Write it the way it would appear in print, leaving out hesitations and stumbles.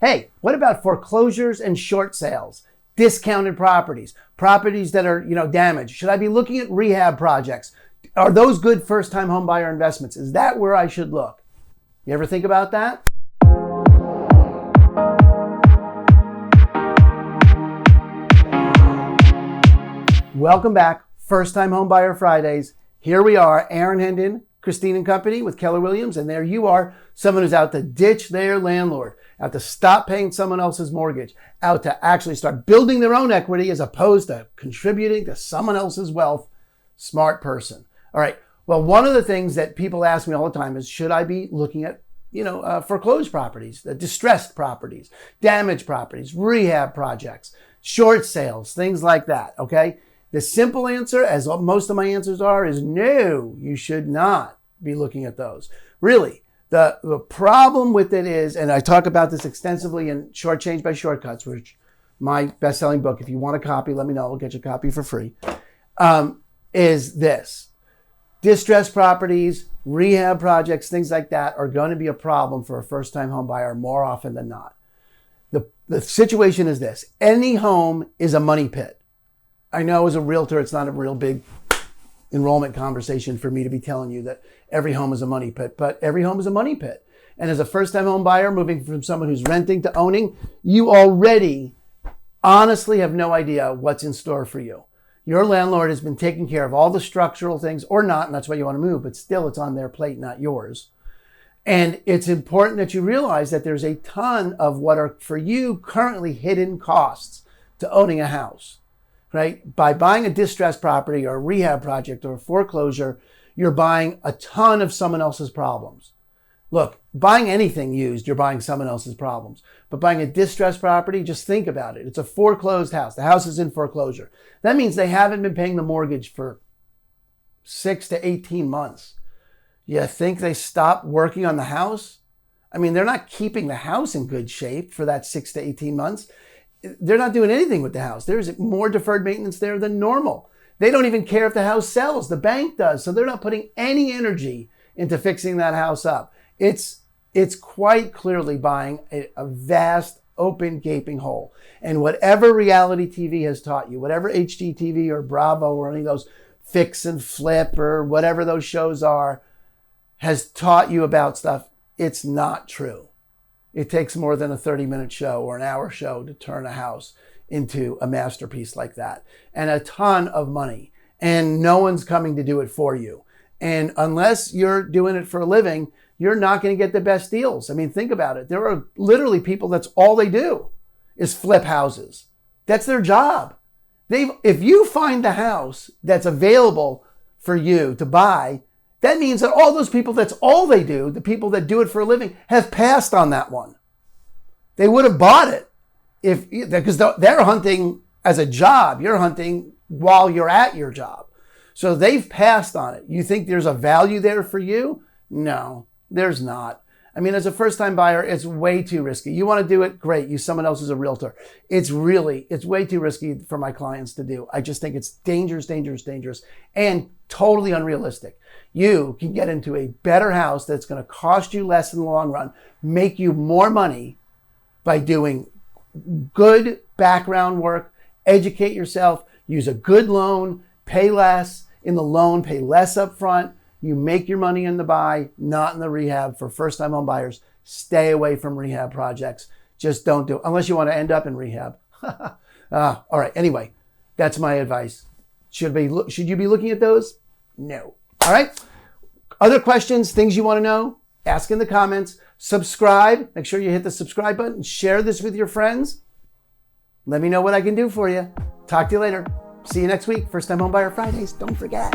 Hey, what about foreclosures and short sales? Discounted properties, properties that are, damaged. Should I be looking at rehab projects? Are those good first-time home buyer investments? Is that where I should look? You ever think about that? Welcome back. First-time home buyer Fridays. Here we are, Aaron Hendon, Christine and Company with Keller Williams, and there you are, someone who's out to ditch their landlord, out to stop paying someone else's mortgage, out to actually start building their own equity as opposed to contributing to someone else's wealth. Smart person. All right. Well, one of the things that people ask me all the time is, should I be looking at, foreclosed properties, the distressed properties, damaged properties, rehab projects, short sales, things like that. Okay. The simple answer, as most of my answers are, is no, you should not be looking at those. Really, the problem with it is, and I talk about this extensively in Shortchanged by Shortcuts, which my best-selling book. If you want a copy, let me know. I'll get you a copy for free. Is this. Distressed properties, rehab projects, things like that are going to be a problem for a first-time home buyer more often than not. The situation is this. Any home is a money pit. I know as a realtor, it's not a real big enrollment conversation for me to be telling you that every home is a money pit, but every home is a money pit. And as a first-time home buyer moving from someone who's renting to owning, you already honestly have no idea what's in store for you. Your landlord has been taking care of all the structural things, or not, and that's why you want to move, but still it's on their plate, not yours. And it's important that you realize that there's a ton of what are for you currently hidden costs to owning a house. Right? By buying a distressed property or a rehab project or a foreclosure, you're buying a ton of someone else's problems. Look, buying anything used, you're buying someone else's problems. But buying a distressed property, just think about it. It's a foreclosed house. The house is in foreclosure. That means they haven't been paying the mortgage for 6 to 18 months. You think they stopped working on the house? I mean, they're not keeping the house in good shape for that 6 to 18 months. They're not doing anything with the house. There's more deferred maintenance there than normal. They don't even care if the house sells. The bank does. So they're not putting any energy into fixing that house up. It's quite clearly buying a vast, open, gaping hole. And whatever reality TV has taught you, whatever HGTV or Bravo or any of those Fix and Flip or whatever those shows are, has taught you about stuff, it's not true. It takes more than a 30-minute show or an hour show to turn a house into a masterpiece like that. And a ton of money. And no one's coming to do it for you. And unless you're doing it for a living, you're not going to get the best deals. I mean, think about it. There are literally people that's all they do is flip houses. That's their job. If you find the house that's available for you to buy, that means that all those people, that's all they do, the people that do it for a living, have passed on that one. They would have bought it because they're hunting as a job. You're hunting while you're at your job. So they've passed on it. You think there's a value there for you? No, there's not. I mean, as a first-time buyer, it's way too risky. You want to do it? Great. Use someone else as a realtor. It's way too risky for my clients to do. I just think it's dangerous, and totally unrealistic. You can get into a better house that's going to cost you less in the long run, make you more money by doing good background work, educate yourself, use a good loan, pay less in the loan, pay less up front. You make your money in the buy, not in the rehab. For first-time home buyers, stay away from rehab projects. Just don't do it, unless you want to end up in rehab. All right, anyway, that's my advice. Should you be looking at those? No. All right. Other questions, things you want to know, ask in the comments. Subscribe. Make sure you hit the subscribe button. Share this with your friends. Let me know what I can do for you. Talk to you later. See you next week. First Time Home Buyer Fridays. Don't forget.